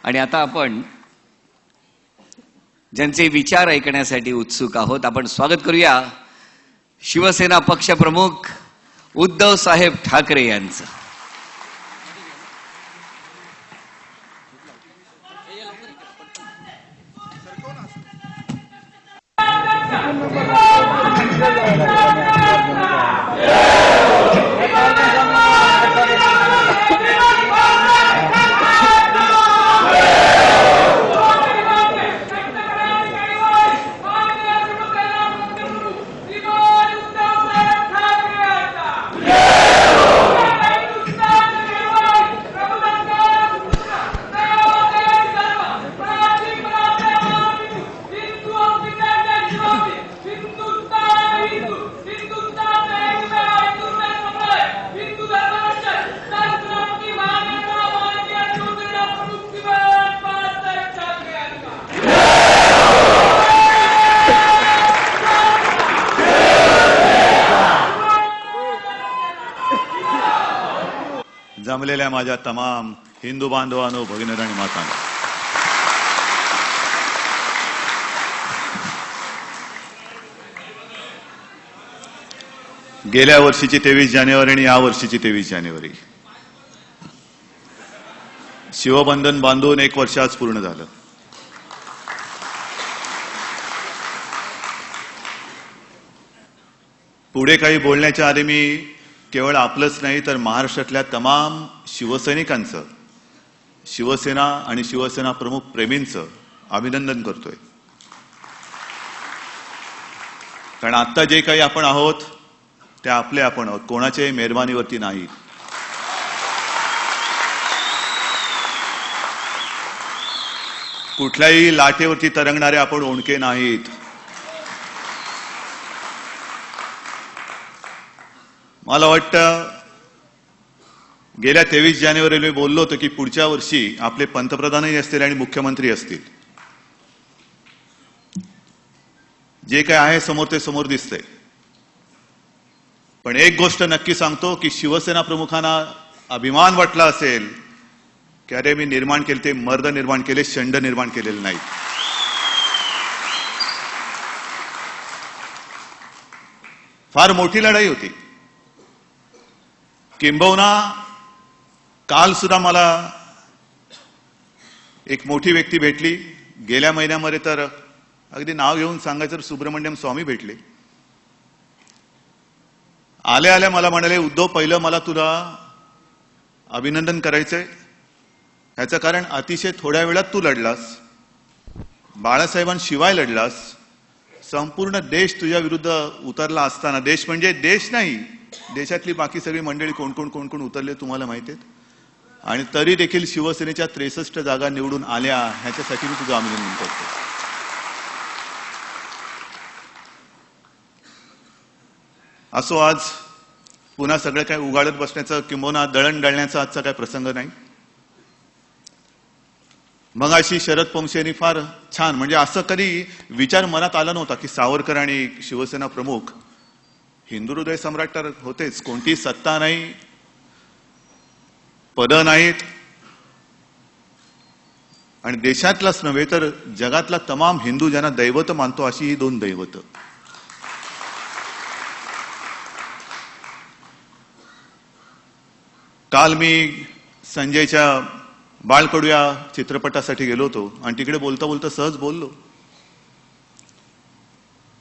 आणि आता आपण ज्यांचे विचार ऐकण्यासाठी उत्सुक आहोत, आपण स्वागत करूया शिवसेना पक्षप्रमुख उद्धव साहेब ठाकरे यांचं. जमलेल्या माझ्या तमाम हिंदू बांधवांनो, भगिनी आणि मातांनो, गेल्या वर्षीची 23 जानेवारी आणि या वर्षीची 23 जानेवारी शिवबंधन बांधून 1 वर्ष आज पूर्ण झालं. पुढे काही बोलण्याच्या आधी मी केवळ आपलंच नाही तर महाराष्ट्रातल्या तमाम शिवसैनिकांचं, शिवसेना आणि शिवसेना प्रमुख प्रेमींचं अभिनंदन करतोय. कारण आता जे काही आपण आहोत ते आपले आपण आहोत, कोणाच्याही मेहरबानीवरती नाही. कुठल्याही लाटेवरती तरंगणारे आपण ओणके नाहीत. मला वाटतं गेल्या 23 जानेवारीला मी बोललो होतो की पुढच्या वर्षी आपले पंतप्रधानही असतील आणि मुख्यमंत्री असतील. जे काय आहे समोर ते समोर दिसतंय. पण एक गोष्ट नक्की सांगतो की शिवसेना प्रमुखांना अभिमान वाटला असेल की अरे मी निर्माण केले ते मर्द निर्माण केले, षंड निर्माण केलेले नाही. फार मोठी लढाई होती. किंबहुना काल सुद्धा मला एक मोठी व्यक्ती भेटली. गेल्या महिन्यामध्ये तर अगदी नाव घेऊन सांगायचं तर सुब्रमण्यम स्वामी भेटले. आल्या आल्या मला म्हणाले, उद्धव पहिलं मला तुला अभिनंदन करायचंय. ह्याचं कारण अतिशय थोड्या वेळात तू लढलास, बाळासाहेबांशिवाय लढलास. संपूर्ण देश तुझ्या विरुद्ध उतरला असताना, देश म्हणजे देश नाही, देशातली बाकी सगळी मंडळी कोण कोण उतरले तुम्हाला माहिती आहेत, आणि तरी देखील शिवसेनेच्या 63 जागा निवडून आल्या. ह्याच्यासाठी मी तुझं अभिनंदन करतो. असो, आज पुन्हा सगळं काय उगाडत बसण्याचं किंबहुना दळण दळण्याचा आजचा काय प्रसंग नाही. मग अशी शरद पोंक्षेंनी फार छान, म्हणजे असं कधी विचार मनात आला नव्हता की सावरकर आणि शिवसेना प्रमुख हिंदू हृदय सम्राट तर होतेच, कोणती सत्ता नाही, पदं नाहीत, आणि देशातलाच नव्हे तर जगातला तमाम हिंदू ज्यांना दैवत मानतो अशी ही 2 दैवत. काल मी संजयच्या बाळकडू या चित्रपटासाठी गेलो होतो आणि तिकडे बोलता बोलता सहज बोललो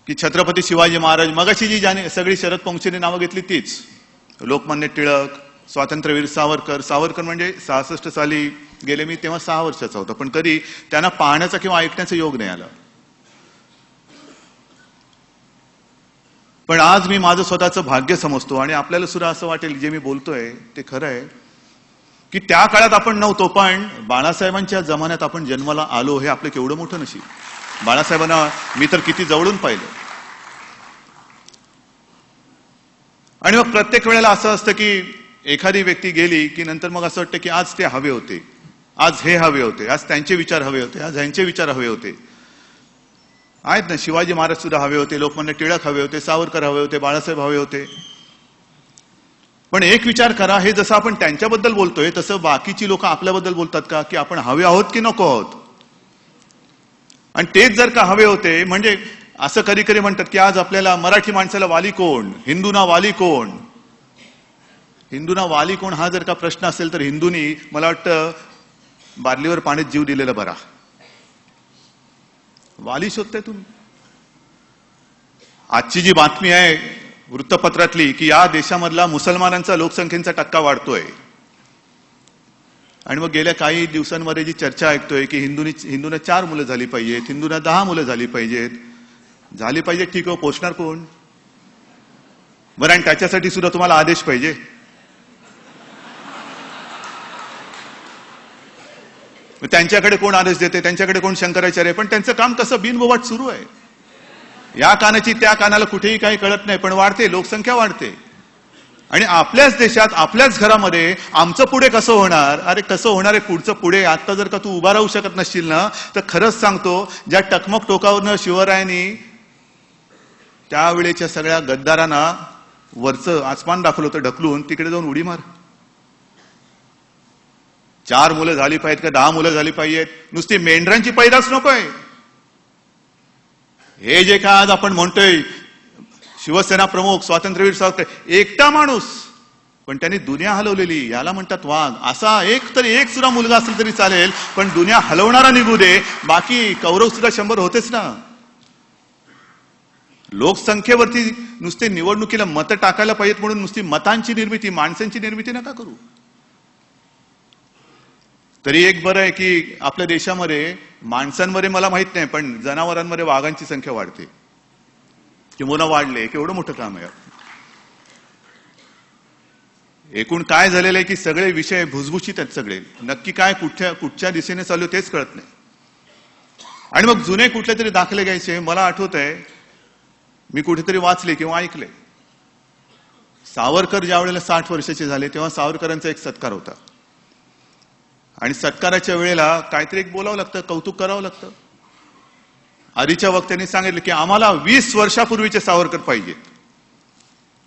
की छत्रपती शिवाजी महाराज, मगाशी जी सगळी शरद पोंक्षेंनी नावं घेतली तीच, लोकमान्य टिळक, स्वातंत्र्यवीर सावरकर. सावरकर म्हणजे 66 साली गेले मी, तेव्हा 6 वर्षाचा होता, पण कधी त्यांना पाहण्याचा किंवा ऐकण्याचा योग नाही आला. पण आज मी माझं स्वतःचं भाग्य समजतो आणि आपल्याला सुद्धा असं वाटेल जे मी बोलतोय ते खरं आहे की त्या काळात आपण नव्हतो, पण बाळासाहेबांच्या जमान्यात आपण जन्माला आलो, हे आपलं केवढं मोठं नशीब. बाळासाहेबांना मी तर किती जवळून पाहिलं. आणि मग प्रत्येक वेळेला असं असतं की एखादी व्यक्ती गेली की नंतर मग असं वाटतं की आज ते हवे होते, आज हे हवे होते, आज त्यांचे विचार हवे होते, आज ह्यांचे विचार हवे होते. आहेत ना, शिवाजी महाराज सुद्धा हवे होते, लोकमान्य टिळक हवे होते, सावरकर हवे होते, बाळासाहेब हवे होते. पण एक विचार करा, हे जसं आपण त्यांच्याबद्दल बोलतोय तसं बाकीची लोक आपल्याबद्दल बोलतात का, की आपण हवे आहोत की नको आहोत? आणि तेच जर का हवे होते, म्हणजे असं कधी कधी म्हणतात की आज आपल्याला मराठी माणसाला वाली कोण, हिंदूंना वाली कोण? हिंदूंना वाली कोण हा जर का प्रश्न असेल तर हिंदूंनी मला वाटतं बादलीवर पाण्यात जीव दिलेला बरा. वाली शोधताय तुम्ही. आजची जी बातमी आहे वृत्तपत्रातली की या देशामधला मुसलमानांचा लोकसंख्येचा टक्का वाढतोय, आणि मग गेल्या काही दिवसांमध्ये जी चर्चा ऐकतोय की हिंदूंना 4 मुलं झाली पाहिजेत, हिंदूंना 10 मुलं झाली पाहिजेत. ठीक हो, पोषणार कोण बरं? आणि त्याच्यासाठी सुद्धा तुम्हाला आदेश पाहिजे. त्यांच्याकडे कोण आदेश देते, त्यांच्याकडे कोण शंकराचार्य? पण त्यांचं काम कसं बिनबोबाट सुरू आहे. या कानाची त्या कानाला कुठेही काही कळत नाही, पण वाढते, लोकसंख्या वाढते. आणि आपल्याच देशात आपल्याच घरामध्ये आमचं पुढे कसं होणार? अरे कसं होणार आहे पुढचं पुढे? आता जर का तू उभा राहू शकत नसशील ना, तर खरंच सांगतो, ज्या टकमक टोकावरनं शिवरायांनी त्यावेळेच्या सगळ्या गद्दारांना वरचं आसमान दाखवलं होतं ढकलून, तिकडे जाऊन उडी मार. 4 मुलं झाली पाहिजेत का 10 मुलं झाली पाहिजेत? नुसती मेंढरांची पैदास नकोय. हे जे काय आज आपण म्हणतोय शिवसेना प्रमुख, स्वातंत्र्यवीर सावरकर, एकटा माणूस पण त्यांनी दुनिया हलवलेली, याला म्हणतात वाघ. असा एक सुद्धा मुलगा असेल तरी चालेल, पण दुनिया हलवणारा निघू दे. बाकी कौरव सुद्धा 100 होतेच ना. लोकसंख्येवरती नुसते निवडणुकीला मतं टाकायला पाहिजेत म्हणून नुसती मतांची निर्मिती, माणसांची निर्मिती नका करू. तरी एक बरं आहे की आपल्या देशामध्ये माणसांमध्ये मला माहित नाही, पण जनावरांमध्ये वाघांची संख्या वाढते किंवा वाढले. केवढं मोठं काम आहे. एकूण काय झालेलं आहे की सगळे विषय भुसभुशीत आहेत. सगळे नक्की काय कुठच्या दिशेने चालू तेच कळत नाही. आणि मग जुने कुठले तरी दाखले घ्यायचे. मला आठवत आहे, मी कुठेतरी वाचले किंवा ऐकले, सावरकर ज्या वेळेला 60 वर्षाचे झाले तेव्हा सावरकरांचा एक सत्कार होता. आणि सत्काराच्या वेळेला काहीतरी एक बोलावं लागतं, कौतुक करावं लागतं. आधीच्या वक्त्यांनी सांगितलं की आम्हाला 20 वर्षापूर्वीचे सावरकर पाहिजेत.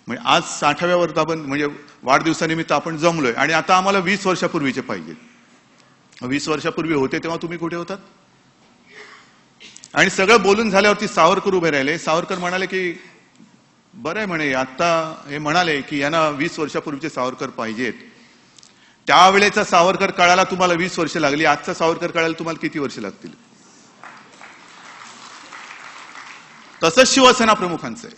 म्हणजे आज 60व्या वर्धापन म्हणजे वाढदिवसानिमित्त आपण जमलोय आणि आता आम्हाला 20 वर्षापूर्वीचे पाहिजेत. 20 वर्षापूर्वी होते तेव्हा तुम्ही कुठे होतात? आणि सगळं बोलून झाल्यावरती सावरकर उभे राहिले. सावरकर म्हणाले की बरं आहे म्हणे, आता हे म्हणाले की यांना 20 वर्षापूर्वीचे सावरकर पाहिजेत. त्यावेळेचा सावरकर काळाला तुम्हाला 20 वर्ष लागली, आजचा सावरकर काळाला तुम्हाला किती वर्ष लागतील? तसंच शिवसेना प्रमुखांचं आहे.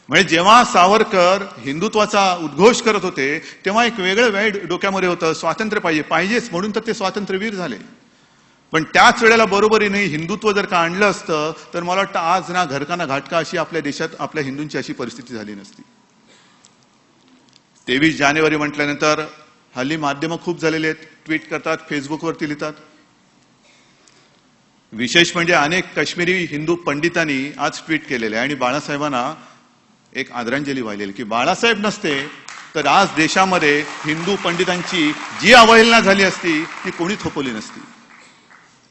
म्हणजे जेव्हा सावरकर हिंदुत्वाचा उद्घोष करत होते तेव्हा एक वेगळं वेळ डोक्यामध्ये होतं, स्वातंत्र्य पाहिजेच म्हणून तर ते स्वातंत्र्यवीर झाले. पण त्याच वेळेला बरोबरीने हिंदुत्व जर का आणलं असतं तर मला वाटतं आज ना घरका ना घाटका अशी आपल्या देशात आपल्या हिंदूंची अशी परिस्थिती झाली नसती. 23 जानेवारी म्हटल्यानंतर हल्ली माध्यमं खूप झालेली आहेत, ट्विट करतात, फेसबुकवरती लिहितात. विशेष म्हणजे अनेक काश्मीरी हिंदू पंडितांनी आज ट्विट केलेले आहे आणि बाळासाहेबांना एक आदरांजली वाहिलेली की बाळासाहेब नसते तर आज देशामध्ये हिंदू पंडितांची जी अवहेलना झाली असती ती कोणी थोपवली नसती.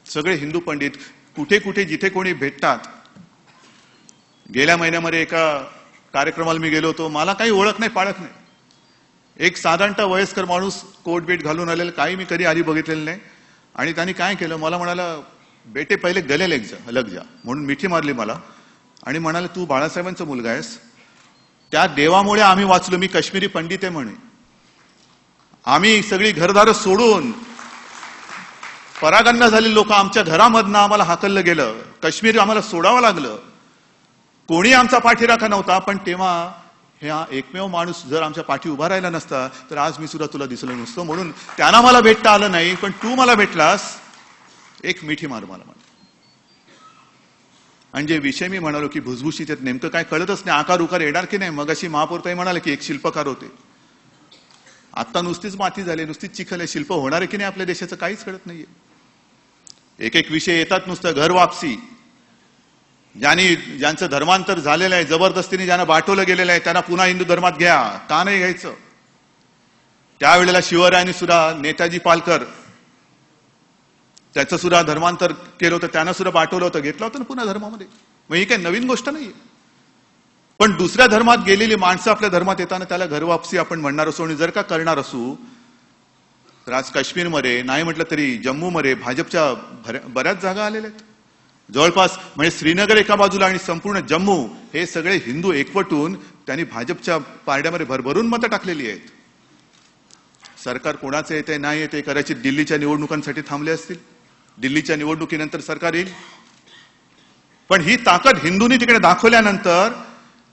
सगळे हिंदू पंडित कुठे कुठे जिथे कोणी भेटतात. गेल्या महिन्यामध्ये एका कार्यक्रमाला मी गेलो होतो. मला काही ओळख नाही, पाळख नाही. एक साधारणतः वयस्कर माणूस कोट बीट घालून आलेला, काही मी कधी आधी बघितलेलं नाही. आणि त्यांनी काय केलं, मला म्हणाला बेटे पहिले गले लग जा म्हणून मिठी मारली मला आणि म्हणाले तू बाळासाहेबांचा मुलगा आहेस. त्या देवामुळे आम्ही वाचलो. मी काश्मीरी पंडित आहे म्हणे. आम्ही सगळी घरदार सोडून परागंदा झालेली लोक आमच्या घरामधनं आम्हाला हाकललं गेलं. काश्मीर आम्हाला सोडावं लागलं. कोणी आमचा पाठीराखा नव्हता. पण तेव्हा हा एकमेव माणूस जर आमच्या पाठी उभा राहिला नसता तर आज मी सुद्धा तुला दिसलो नसतो. म्हणून त्यांना मला भेटता आलं नाही, पण तू मला भेटलास, एक मिठी मार मला. आणि जे विषय मी म्हणालो की भुसभुशीत आहेत, नेमकं काय कळतच नाही. आकार उकार येणार की नाही. मग अशी महापौरताई म्हणाले की एक शिल्पकार होते. आता नुसतीच माती झाली, नुसतीच चिखल आहे. शिल्प होणार आहे की नाही आपल्या देशाचं काहीच कळत नाहीये. एक विषय येतात नुसतं घर वापसी. ज्यांचं धर्मांतर झालेलं आहे, जबरदस्तीने ज्यांना बाटवलं गेलेलं आहे त्यांना पुन्हा हिंदू धर्मात घ्या. का नाही घ्यायचं? त्यावेळेला शिवरायांनी सुद्धा नेताजी पालकर त्याचं सुद्धा धर्मांतर केलं होतं, त्यांना सुद्धा बाटवलं होतं, घेतलं होतं ना पुन्हा धर्मामध्ये. मग ही काही नवीन गोष्ट नाहीये. पण दुसऱ्या धर्मात गेलेली माणसं आपल्या धर्मात येताना त्याला घरवापसी आपण म्हणणार असू आणि जर का करणार असू तर आज काश्मीरमध्ये नाही म्हटलं तरी जम्मूमध्ये भाजपच्या बऱ्याच जागा आलेल्या आहेत. जवळपास म्हणजे श्रीनगर एका बाजूला आणि संपूर्ण जम्मू हे सगळे हिंदू एकवटून त्यांनी भाजपच्या पारड्यामध्ये भरभरून मतं टाकलेली आहेत. सरकार कोणाचं येते नाही येते कदाचित दिल्लीच्या निवडणुकांसाठी थांबले असतील. दिल्लीच्या निवडणुकीनंतर सरकार येईल. पण ही ताकद हिंदूंनी तिकडे दाखवल्यानंतर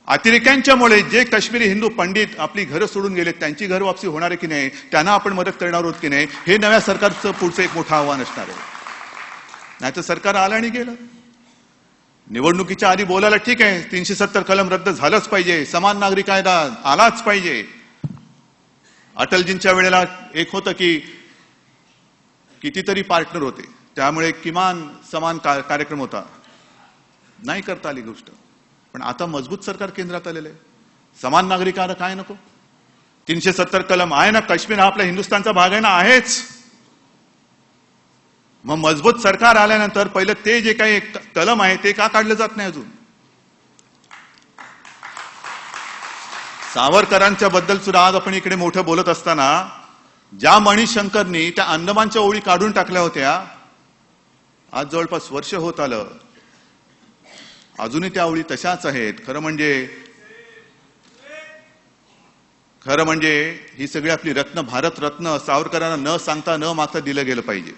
अतिरेक्यांच्यामुळे जे काश्मीरी हिंदू पंडित आपली घरं सोडून गेले त्यांची घर वापसी होणार आहे की नाही, त्यांना आपण मदत करणार आहोत की नाही, हे नव्या सरकारचं पुढचं एक मोठं आव्हान असणार आहे. नाहीतर सरकार आलं आणि गेलं. निवडणुकीच्या आधी बोलायला ठीक आहे 370 कलम रद्द झालंच पाहिजे, समान नागरी कायदा आलाच पाहिजे. अटलजींच्या वेळेला एक होतं की कितीतरी पार्टनर होते त्यामुळे किमान समान कार्यक्रम होता, नाही करता आली गोष्ट. पण आता मजबूत सरकार केंद्रात आलेलं आहे. समान नागरी कायदा काय नको, 370 कलम आहे ना, काश्मीर हा आपल्या हिंदुस्थानचा भाग आहे ना, आहेच. मग मजबूत सरकार आल्यानंतर पहिलं ते जे काही कलम आहे ते का काढलं जात नाही अजून. सावरकरांच्या बद्दल सुद्धा आज आपण इकडे मोठं बोलत असताना ज्या मणिशंकरनी त्या अंदमानच्या ओळी काढून टाकल्या होत्या, आज जवळपास वर्ष होत आलं, अजूनही त्या ओळी तशाच आहेत. खरं म्हणजे ही सगळी आपली रत्न, भारत रत्न सावरकरांना न सांगता न मागता दिलं गेलं पाहिजे.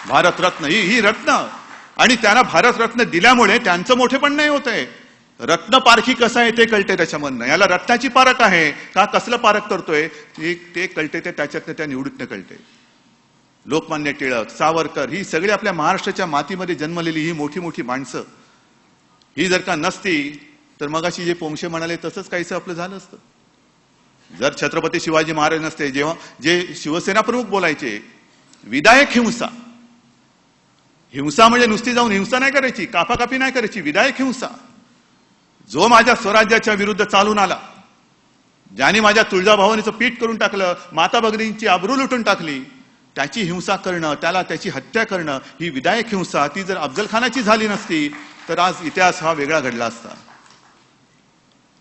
भारत रत्न ही रत्न, आणि त्यांना भारत रत्न दिल्यामुळे त्यांचं मोठेपण नाही होत आहे. रत्न पारखी कसं आहे ते कळते त्याच्यामधनं. याला रत्नाची पारख आहे का कसलं पारख करतोय ते कळते, ते त्याच्यातनं त्या निवडीतनं कळते. लोकमान्य टिळक, सावरकर ही सगळी आपल्या महाराष्ट्राच्या मातीमध्ये जन्मलेली ही मोठी मोठी माणसं, ही जर का नसती तर मगाशी जे पोंक्षे म्हणाले तसंच काहीसं आपलं झालं असतं. जर छत्रपती शिवाजी महाराज नसते, जेव्हा जे शिवसेना प्रमुख बोलायचे विधायक हिंसा, हिंसा म्हणजे नुसती जाऊन हिंसा नाही करायची, कापाकापी नाही करायची, विधायक हिंसा. जो माझ्या स्वराज्याच्या विरुद्ध चालून आला, ज्याने माझ्या तुळजाभवानीचं पीठ करून टाकलं, माता भगिनींची आबरू लुटून टाकली, त्याची हिंसा करणं, त्याची हत्या करणं ही विधायक हिंसा. ती जर अफजल खानाची झाली नसती तर आज इतिहास हा वेगळा घडला असता.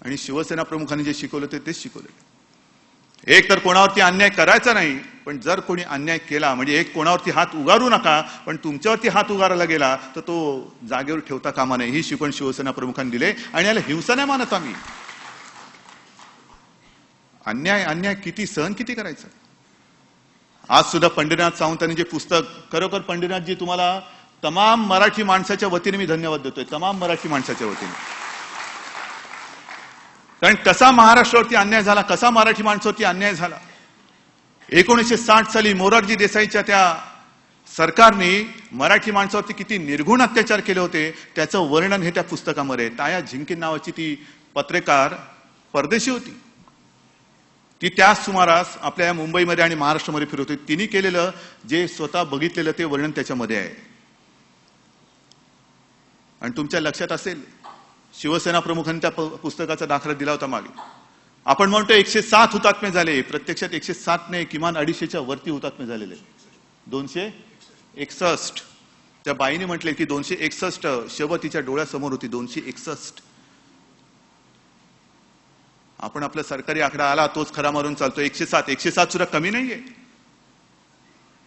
आणि शिवसेना प्रमुखांनी जे शिकवलं तेच शिकवलं. एक तर कोणावरती अन्याय करायचा नाही, पण जर कोणी अन्याय केला म्हणजे एक कोणावरती हात उगारू नका, पण तुमच्यावरती हात उगारायला गेला तर तो जागेवर ठेवता कामा नये, ही शिकवण शिवसेना प्रमुखांनी दिले. आणि याला हिंसा नाही मानत आम्ही. अन्याय किती सहन किती करायचं. आज सुद्धा पंढरीनाथ सावंतांनी जे पुस्तक, खरोखर पंढरीनाथजी तुम्हाला तमाम मराठी माणसाच्या वतीने मी धन्यवाद देतोय, तमाम मराठी माणसाच्या वतीने. कारण कसा महाराष्ट्रावरती अन्याय झाला, कसा मराठी माणसावरती अन्याय झाला. 1960 साली मोरारजी देसाईच्या त्या सरकारने मराठी माणसावरती किती निर्घुण अत्याचार केले होते त्याचं वर्णन हे त्या पुस्तकामध्ये. ताया झिंके नावाची ती पत्रकार परदेशी होती, ती त्याच सुमारास आपल्या या मुंबईमध्ये आणि महाराष्ट्रामध्ये फिरत होती. तिने केलेलं जे स्वतः बघितलेलं ते वर्णन त्याच्यामध्ये आहे. आणि तुमच्या लक्षात असेल शिवसेना प्रमुखांनी त्या पुस्तकाचा दाखला दिला होता मागे. आपण म्हणतो 107 हुतात्मे झाले, प्रत्यक्षात 107 नाही, किमान 250च्या वरती हुतात्मे झालेले. 261. त्या बाईने म्हटले की 261 शव तिच्या डोळ्यासमोर होती. 261. आपण आपला सरकारी आकडा आला तोच खरा मारून चालतो. 107 सुद्धा कमी नाहीये.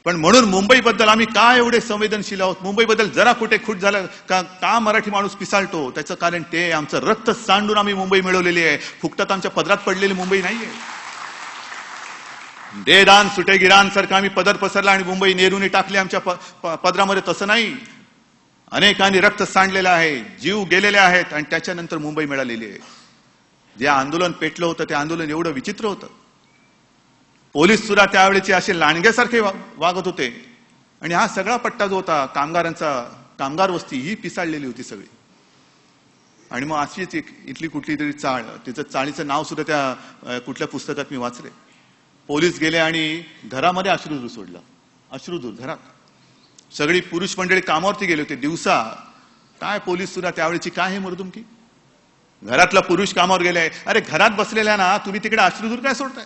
पण म्हणून मुंबईबद्दल आम्ही का एवढे संवेदनशील आहोत, मुंबईबद्दल जरा कुठे खूट झालं का मराठी माणूस पिसाळतो, त्याचं कारण ते आमचं रक्त सांडून आम्ही मुंबई मिळवलेली आहे. फुकटात आमच्या पदरात पडलेली मुंबई नाहीये. देदान सुटे गिरान सारखं आम्ही पदर पसरला आणि मुंबई नेहरूने टाकली आमच्या पदरामध्ये, तसं नाही. अनेकांनी रक्त सांडलेलं आहे, जीव गेलेले आहेत आणि त्याच्यानंतर मुंबई मिळालेली आहे. जे आंदोलन पेटलं होतं ते आंदोलन एवढं विचित्र होतं. पोलीस सुद्धा त्यावेळेचे असे लांडग्यासारखे वागत होते. आणि हा सगळा पट्टा जो होता कामगारांचा, कामगार वस्ती ही पिसाळलेली होती सगळी. आणि मग अशीच एक इथली कुठली तरी चाळ, तिचं चाळीचं नाव सुद्धा त्या कुठल्या पुस्तकात मी वाचले. पोलीस गेले आणि घरामध्ये अश्रुधूर सोडला. अश्रुधूर घरात. सगळी पुरुष मंडळी कामावरती गेले होते दिवसा. काय पोलीस सुद्धा त्यावेळेची काय हे मर्दुमकी. घरातला पुरुष कामावर गेले. अरे घरात बसलेल्या ना तुम्ही तिकडे अश्रुधूर काय सोडताय.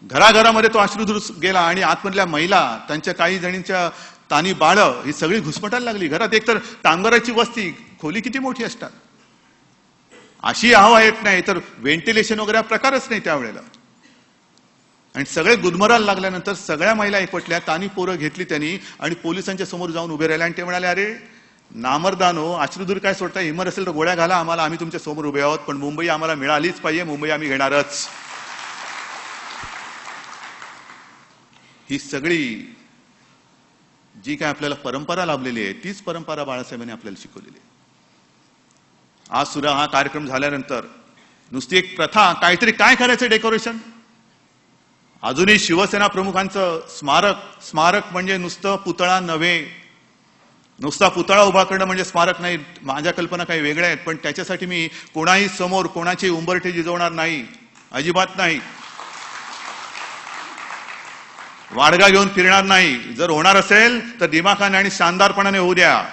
घराघरामध्ये तो अश्रुधूर गेला आणि आतमधल्या महिला, त्यांच्या काही जणींच्या तानी बाळं ही सगळी घुसमटायला लागली घरात. एकतर कामगाराची वस्ती, खोली किती मोठी असतात. अशी हवा येत नाही तर व्हेंटिलेशन वगैरे प्रकारच नाही त्यावेळेला. आणि सगळे गुदमरायला लागल्यानंतर सगळ्या महिला एकवटल्या, तानी पोरं घेतली त्यांनी आणि पोलिसांच्या समोर जाऊन उभे राहिले आणि ते म्हणाले, अरे नामर्दानो, अश्रुधूर काय सोडता, हिमर असेल तर गोळ्या घाला आम्हाला, आम्ही तुमच्या समोर उभे आहोत, पण मुंबई आम्हाला मिळालीच पाहिजे, मुंबई आम्ही घेणारच. ही सगळी जी काय आपल्याला परंपरा लाभलेली आहे तीच परंपरा बाळासाहेबांनी आपल्याला शिकवलेली आहे. आज सुद्धा हा कार्यक्रम झाल्यानंतर नुसती एक प्रथा, काहीतरी काय करायचं डेकोरेशन. अजूनही शिवसेना प्रमुखांचं स्मारक म्हणजे नुसतं पुतळा नव्हे, नुसता पुतळा उभा करणं म्हणजे स्मारक नाही. माझ्या कल्पना काही वेगळ्या आहेत, पण त्याच्यासाठी मी कोणाही समोर कोणाची उंबरठे जिजवणार नाही, अजिबात नाही. वाडगा घेऊन फिरणार नाही. जर होणार असेल तर दिमाखाने आणि शानदारपणाने होऊ द्या,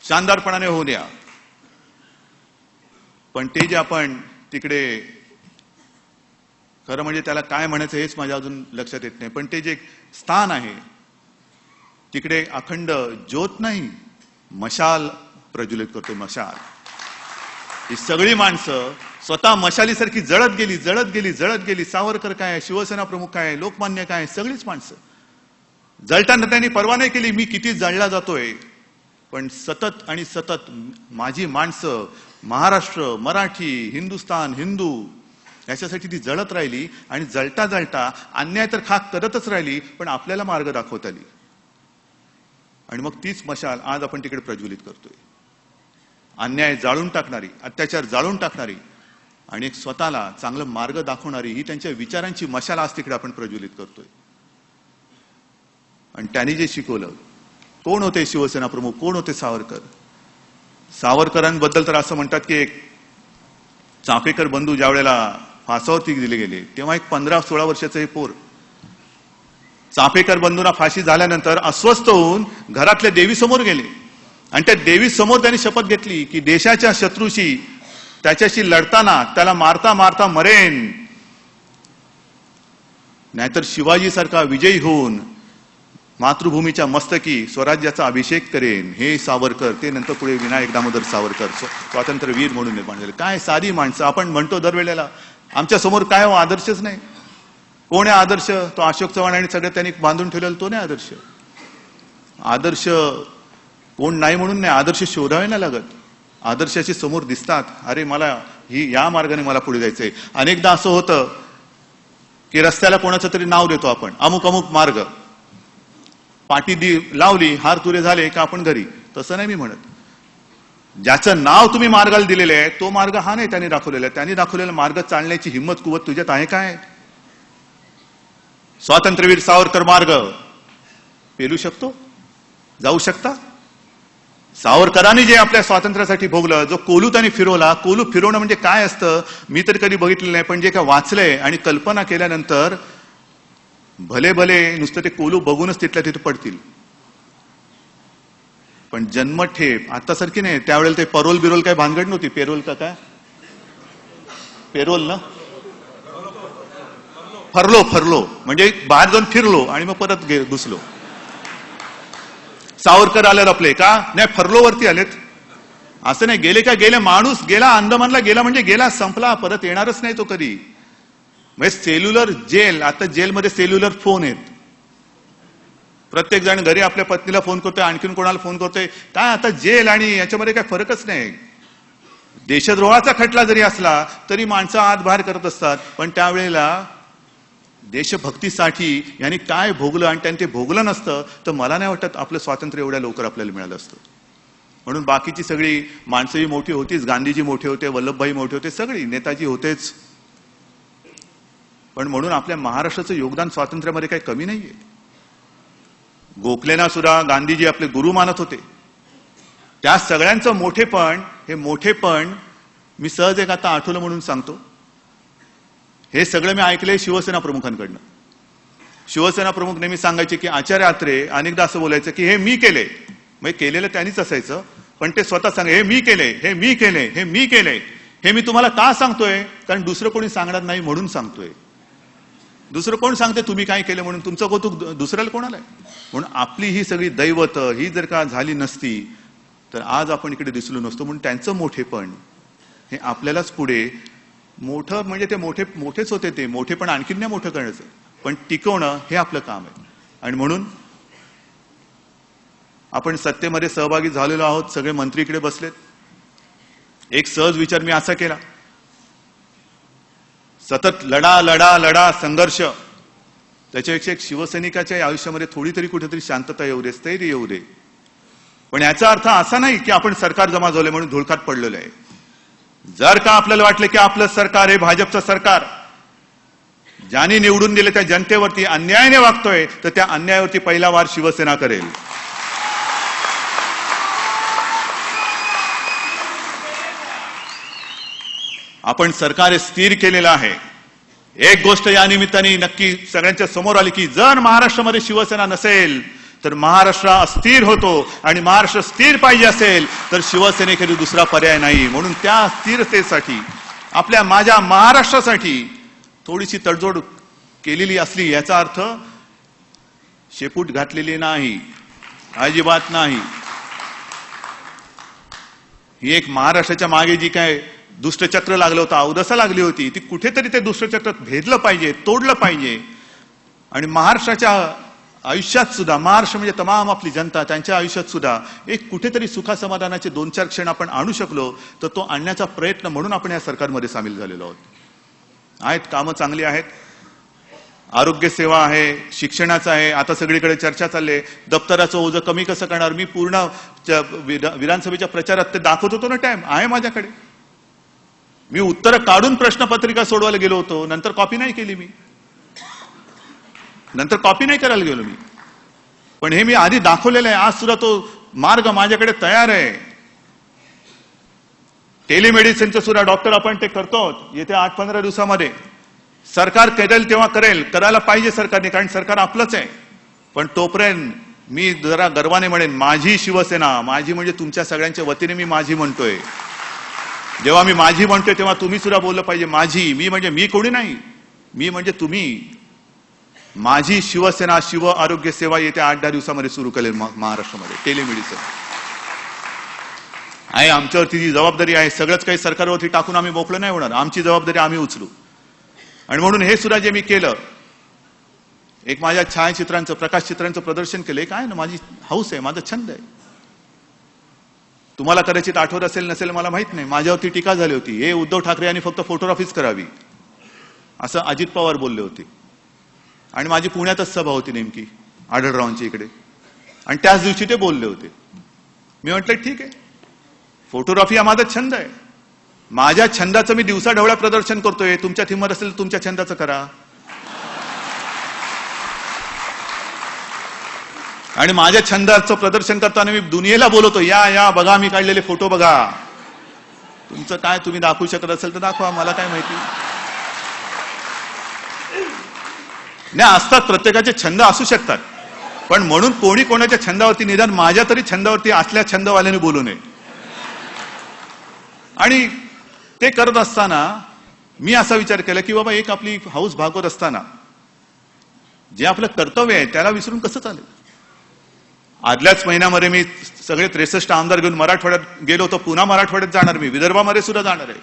शानदारपणाने होऊ द्या. पण ते जे आपण तिकडे, खरं म्हणजे त्याला काय म्हणायचं हेच माझ्या अजून लक्षात येत नाही, पण ते जे स्थान आहे तिकडे अखंड ज्योत नाही, मशाल प्रज्वलित करतो, मशाल. ही सगळी माणसं स्वतः मशालीसारखी जळत गेली, जळत गेली, जळत गेली. सावरकर काय, शिवसेना प्रमुख काय, लोकमान्य काय, सगळीच माणसं जळताना त्यांनी परवा नाही केली मी किती जळला जातोय, पण सतत आणि सतत माझी माणसं, महाराष्ट्र, मराठी, हिंदुस्तान, हिंदू, याच्यासाठी ती जळत राहिली. आणि जळता जळता अन्याय तर खाक करतच राहिली, पण आपल्याला मार्ग दाखवत आली. आणि मग तीच मशाल आज आपण तिकडे प्रज्वलित करतोय. अन्याय जाळून टाकणारी, अत्याचार जाळून टाकणारी आणि एक स्वतःला चांगला मार्ग दाखवणारी ही त्यांच्या विचारांची मशाल आज तिकडे आपण प्रज्वलित करतोय. आणि त्यांनी जे शिकवलं, कोण होते शिवसेना प्रमुख, कोण होते सावरकर. सावरकरांबद्दल तर असं म्हणतात की एक चाफेकर बंधू ज्या वेळेला फासावरती दिले गेले तेव्हा एक 15-16 वर्षाचं हे पोर, चाफेकर बंधूंना फाशी झाल्यानंतर अस्वस्थ होऊन घरातल्या देवीसमोर गेले आणि त्या देवीसमोर त्यांनी शपथ घेतली की देशाच्या शत्रूशी, त्याच्याशी लढताना त्याला मारता मारता मरेन, नाहीतर शिवाजी सारखा विजयी होऊन मातृभूमीच्या मस्तकी स्वराज्याचा अभिषेक करेन. हे सावरकर, ते नंतर पुढे विनायक दामोदर सावरकर, स्वातंत्र्यवीर म्हणून निर्माण झाले. काय साधी माणसं. आपण म्हणतो दरवेळेला आमच्या समोर काय हो आदर्शच नाही. कोण आहे आदर्श? तो अशोक चव्हाण आणि सगळं त्यांनी बांधून ठेवलेला तो नाही आदर्श. आदर्श कोण नाही म्हणून नाही, आदर्श शोधावे नाही लागत. आदर्शाची समोर दिसतात, अरे मला ही या मार्गाने मला पुढे जायचंय. अनेकदा असं होतं की रस्त्याला कोणाचं तरी नाव देतो आपण, अमुक अमुक मार्ग, पाटी लावली, हार तुरे झाले का आपण घरी. तसं नाही मी म्हणत. ज्याचं नाव तुम्ही मार्गाला दिलेलं आहे तो मार्ग हा नाही त्यांनी दाखवलेला आहे. त्यांनी दाखवलेला मार्ग चालण्याची हिंमत कुवत तुझ्यात आहे काय? स्वातंत्र्यवीर सावरकर मार्ग पेलू शकतो, जाऊ शकता. सावरकरांनी जे आपल्या स्वातंत्र्यासाठी भोगलं, जो कोलू त्यांनी फिरवला, कोलू फिरवणं म्हणजे काय असतं मी तर कधी बघितलेलं नाही, पण जे काय वाचलंय आणि कल्पना केल्यानंतर भले भले नुसतं ते कोलू बघूनच तिथल्या तिथे पडतील. पण जन्मठेप आता सारखी नाही. त्यावेळेला ते परोल बिरोल काय भानगड नव्हती. पेरोल का काय, पेरोल ना, फरलो म्हणजे बाहेर जाऊन फिरलो आणि मग परत घुसलो. सावरकर आले आपले का नाही, फरलोवरती आलेत. असं नाही गेले का गेले. माणूस गेला, अंदमानला गेला म्हणजे गेला, संपला, परत येणारच नाही तो कधी. म्हणजे सेल्युलर जेल, आता जेलमध्ये सेल्युलर फोन आहेत. प्रत्येक जण घरी आपल्या पत्नीला फोन करतोय, आणखीन कोणाला फोन करतोय. काय आता जेल आणि याच्यामध्ये काय फरकच नाही. देशद्रोहाचा खटला जरी असला तरी माणसं आत बाहेर करत असतात. पण त्यावेळेला देशभक्तीसाठी यांनी काय भोगलं आणि त्यांनी ते भोगलं नसतं तर मला नाही वाटत आपलं स्वातंत्र्य एवढ्या लवकर आपल्याला मिळालं असतं. म्हणून बाकीची सगळी माणसंही मोठी होतीच. गांधीजी मोठे होते, वल्लभभाई मोठे होते, सगळी नेताजी होतेच. पण म्हणून आपल्या महाराष्ट्राचं योगदान स्वातंत्र्यामध्ये काही कमी नाहीये. गोखलेंना सुद्धा गांधीजी आपले गुरु मानत होते. त्या सगळ्यांचं मोठेपण, हे मोठेपण मी सहज एक आता आठवलं म्हणून सांगतो. हे सगळं मी ऐकलंय शिवसेना प्रमुखांकडनं. शिवसेना प्रमुख नेहमी सांगायचे की आचार्य आत्रे अनेकदा असं बोलायचं की हे मी केले, म्हणजे केलेलं त्यांनीच असायचं, पण ते स्वतः सांगा हे मी केले, हे मी केले, हे मी केले. हे मी तुम्हाला का सांगतोय? कारण दुसरं कोणी सांगणार नाही म्हणून सांगतोय. दुसरं कोण सांगते तुम्ही काय केलं म्हणून? तुमचं कौतुक दुसऱ्याला कोणाला आहे? म्हणून आपली ही सगळी दैवत ही जर का झाली नसती तर आज आपण इकडे दिसलो नसतो. म्हणून त्यांचं मोठेपण हे आपल्यालाच पुढे मोठं म्हणजे ते मोठेच होते, ते मोठेपण आणखीन नाही मोठं करण्याचं, पण टिकवणं हे आपलं काम आहे. आणि म्हणून आपण सत्तेमध्ये सहभागी झालेलो आहोत. सगळे मंत्री इकडे बसलेत. एक सहज विचार मी असा केला, सतत लढा लढा लढा संघर्ष, त्याच्यापेक्षा एक शिवसैनिकाच्या आयुष्यामध्ये थोडी तरी कुठेतरी शांतता येऊ दे, स्थैर्य येऊ दे. पण याचा अर्थ असा नाही की आपण सरकार जमा झाले म्हणून धुळकात पडलेलं आहे. जर का आपल्याला वाटलं की आपलं सरकार हे भाजपचं सरकार ज्यांनी निवडून दिले त्या जनतेवरती अन्यायाने वागतोय, तर त्या अन्यायावरती पहिला वार शिवसेना करेल. आपण सरकार स्थिर केलेलं आहे. एक गोष्ट या निमित्ताने नक्की सगळ्यांच्या समोर आली की जर महाराष्ट्रामध्ये शिवसेना नसेल तर महाराष्ट्र अस्थिर होतो, आणि महाराष्ट्र स्थिर पाहिजे असेल तर शिवसेनेकडे दुसरा पर्याय नाही. म्हणून त्या स्थिरतेसाठी माझ्या महाराष्ट्रासाठी थोडीशी तडजोड केलेली असली याचा अर्थ शेपूट घातलेली नाही, अजिबात नाही. ही एक महाराष्ट्राच्या मागे जी काय दुष्टचक्र लागलं होतं, अवदसा लागली होती, ती कुठेतरी ते दुष्टचक्र भेदलं पाहिजे, तोडलं पाहिजे. आणि महाराष्ट्राच्या आयुष्यात सुद्धा, महाराष्ट्र म्हणजे तमाम आपली जनता, त्यांच्या आयुष्यात सुद्धा एक कुठेतरी सुखासमाधानाचे 2-4 क्षण आपण आणू शकलो तर तो आणण्याचा प्रयत्न म्हणून आपण या सरकारमध्ये सामील झालेलो आहोत. आहेत कामं चांगली आहेत, आरोग्य सेवा आहे, शिक्षणाचं आहे. आता सगळीकडे चर्चा चालली आहे दप्तराचं ओझं कमी कसं करणार. मी पूर्ण विधानसभेच्या प्रचारात ते दाखवत होतो ना, टाइम आहे माझ्याकडे. मी उत्तर काढून प्रश्नपत्रिका सोडवायला गेलो होतो, नंतर कॉपी नाही केली मी, नंतर कॉपी नाही करायला गेलो मी. पण हे मी आधी दाखवलेलं आहे. आज सुद्धा तो मार्ग माझ्याकडे तयार आहे. टेलिमेडिसिनचं सुद्धा डॉक्टर आपण ते करतो येत्या 8-15 दिवसामध्ये. सरकार करेल तेव्हा करेल, करायला पाहिजे सरकारने, कारण सरकार आपलंच आहे. पण तोपर्यंत मी जरा गर्वाने म्हणेन माझी शिवसेना, माझी म्हणजे तुमच्या सगळ्यांच्या वतीने मी माझी म्हणतोय. जेव्हा मी माझी म्हणतोय तेव्हा तुम्ही सुद्धा बोललं पाहिजे माझी. मी म्हणजे मी कोणी नाही, मी म्हणजे तुम्ही. माझी शिवसेना शिव आरोग्य सेवा येत्या 8-10 दिवसामध्ये सुरू करेल महाराष्ट्रामध्ये. टेलिमेडिसिन आहे. आमच्यावरती जी जबाबदारी आहे, सगळंच काही सरकारवरती टाकून आम्ही मोकळं नाही होणार. आमची जबाबदारी आम्ही उचलू. आणि म्हणून हे सुद्धा जे मी केलं, एक माझ्या छायाचित्रांचं, प्रकाशचित्रांचं प्रदर्शन केलं. काय ना, माझी हौस आहे, माझा छंद आहे. तुम्हाला कदाचित आठवत असेल नसेल मला माहित नाही, माझ्यावरती टीका झाली होती, हे उद्धव ठाकरे यांनी फक्त फोटोग्राफीच करावी असं अजित पवार बोलले होते. आणि माझी पुण्यातच सभा होती नेमकी आढळरावांची इकडे, आणि त्याच दिवशी ते बोलले होते. मी म्हटलं ठीक आहे, फोटोग्राफी हा माझा छंद आहे, माझ्या छंदाचं मी दिवसा ढवळ्या प्रदर्शन करतोय. तुमच्या हिंमत असेल तुमच्या छंदाचं करा. आणि माझ्या छंदाचं प्रदर्शन करताना मी दुनियेला बोलवतो, या या बघा मी काढलेले फोटो बघा. तुमचं काय तुम्ही दाखवू शकत असेल तर दाखवा, मला काय माहिती. नाही, असतात, प्रत्येकाचे छंद असू शकतात, पण म्हणून कोणी कोणाच्या छंदावरती, निदान माझ्या तरी छंदावरती असल्या छंदवाल्याने बोलू नये. आणि ते करत असताना मी असा विचार केला की बाबा, एक आपली हौस भागवत असताना जे आपलं कर्तव्य आहे त्याला विसरून कसं चालेल. आदल्याच महिन्यामध्ये मी सगळे 63 आमदार घेऊन मराठवाड्यात गेलो होतो. पुन्हा मराठवाड्यात जाणार, मी विदर्भामध्ये सुद्धा जाणार आहे.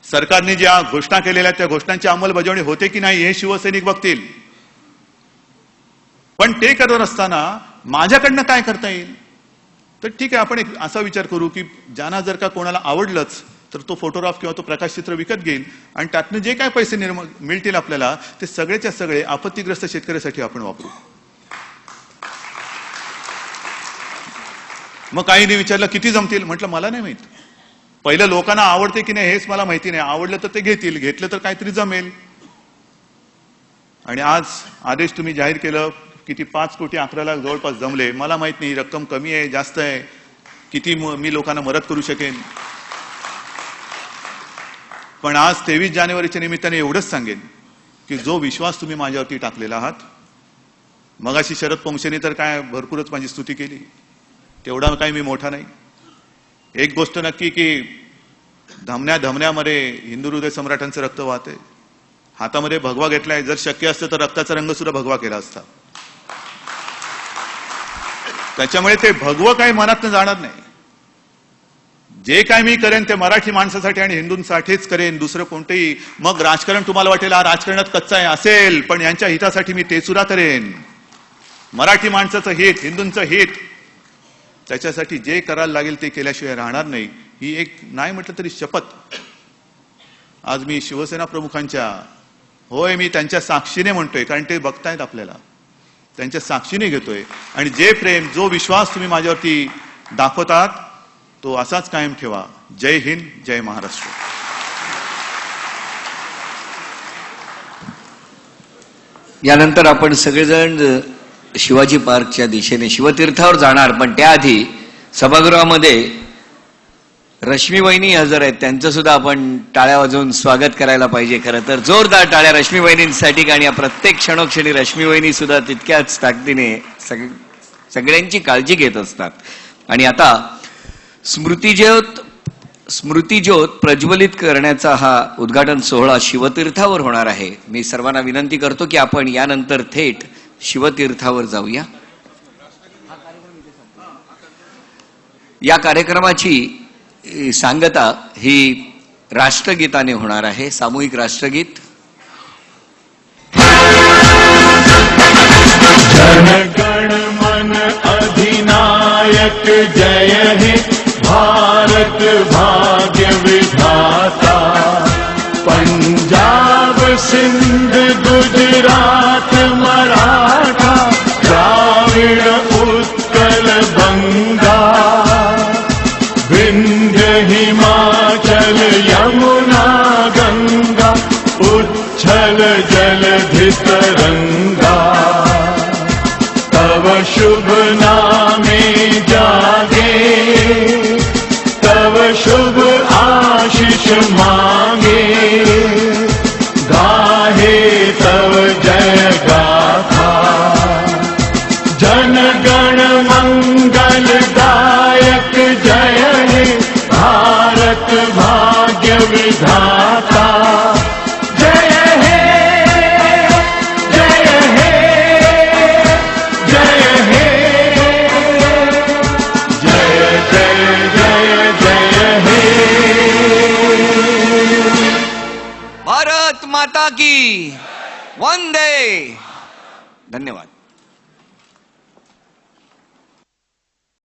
सरकारने ज्या घोषणा केलेल्या त्या घोषणांची अंमलबजावणी होते की नाही हे शिवसैनिक बघतील. पण ते करत असताना माझ्याकडनं काय करता येईल, तर ठीक आहे, आपण एक असा विचार करू की ज्यांना जर का कोणाला आवडलंच तर तो फोटोग्राफ किंवा तो प्रकाशचित्र विकत घेईल, आणि त्यातनं जे काय पैसे मिळतील आपल्याला ते सगळेच्या सगळे आपत्तीग्रस्त शेतकऱ्यासाठी आपण वापरू. मग काहींनी विचारलं किती जमतील, म्हटलं मला नाही माहित. पहिलं लोकांना आवडते की नाही हेच मला माहिती नाही. आवडलं तर ते घेतील, घेतलं तर काहीतरी जमेल. आणि आज आदेश तुम्ही जाहीर केलं, किती 5.11 लाख जवळपास जमले. मला माहित नाही रक्कम कमी आहे जास्त आहे, किती मी लोकांना मदत करू शकेन. पण आज 23 जानेवारीच्या निमित्ताने एवढंच सांगेन की जो विश्वास तुम्ही माझ्यावरती टाकलेला आहात, मगाशी शरद पोंक्षेने तर काय भरपूरच माझी स्तुती केली, तेवढा काही मी मोठा नाही. एक गोष्ट नक्की की धमन्यामध्ये हिंदू हृदय सम्राटांचं रक्त वाहते. हातामध्ये भगवा घेतलाय, जर शक्य असतं तर रक्ताचा रंग सुद्धा भगवा केला असता. त्याच्यामुळे ते भगवं काही मनातनं जाणार नाही. जे काय मी करेन ते मराठी माणसासाठी आणि हिंदूंसाठीच करेन, दुसरं कोणतेही. मग राजकारण तुम्हाला वाटेल हा राजकारणात कच्चा आहे असेल, पण यांच्या हितासाठी मी ते सुद्धा करेन. मराठी माणसाचं हित, हिंदूंचं हित, त्याच्यासाठी जे करायला लागेल ते केल्याशिवाय राहणार नाही. ही एक नाही म्हटलं तरी शपथ आज मी शिवसेना प्रमुखांच्या, होय मी त्यांच्या साक्षीने म्हणतोय, कारण ते बघतायत आपल्याला, त्यांच्या साक्षीने घेतोय. आणि जे प्रेम, जो विश्वास तुम्ही माझ्यावरती दाखवतात तो असाच कायम ठेवा. जय हिंद, जय महाराष्ट्र. यानंतर आपण सगळेजण शिवाजी पार्कच्या दिशेने शिवतीर्थावर जाणार, पण त्याआधी सभागृहामध्ये रश्मी वहिनी हजर आहेत, त्यांचं सुद्धा आपण टाळ्या वाजवून स्वागत करायला पाहिजे. खरं तर जोरदार टाळ्या रश्मी वहिनींसाठी, आणि या प्रत्येक क्षणोक्षणी रश्मी वहिनी सुद्धा तितक्याच ताकदीने सगळ्यांची काळजी घेत असतात. आणि आता स्मृतिज्योत प्रज्वलित करण्याचा हा उद्घाटन सोहळा शिवतीर्थावर होणार आहे. मी सर्वांना विनंती करतो की आपण यानंतर थेट शिवतीर्थावर जाऊया. या कार्यक्रमाची सांगता ही राष्ट्रगीताने होणार आहे, सामूहिक राष्ट्रगीत. जनगण मन अधिनायक जय हे भारत भाग्य विधाता. पंजाब सिंध गुजरात मराठा द्राविड उत्कल बंगा. विंध्य हिमाचल यमुना गंगा उच्छल जलधि तरंगा. तव शुभ नामे जागे, तव शुभ आशीष मांगे. गाहे तव जय गाथा, जनगण मंगल दायक जय हे भारत भाग्य विधाता. जय हे जय हे जय हे जय जय जय जय हे. भारत माता की वंदे. धन्यवाद.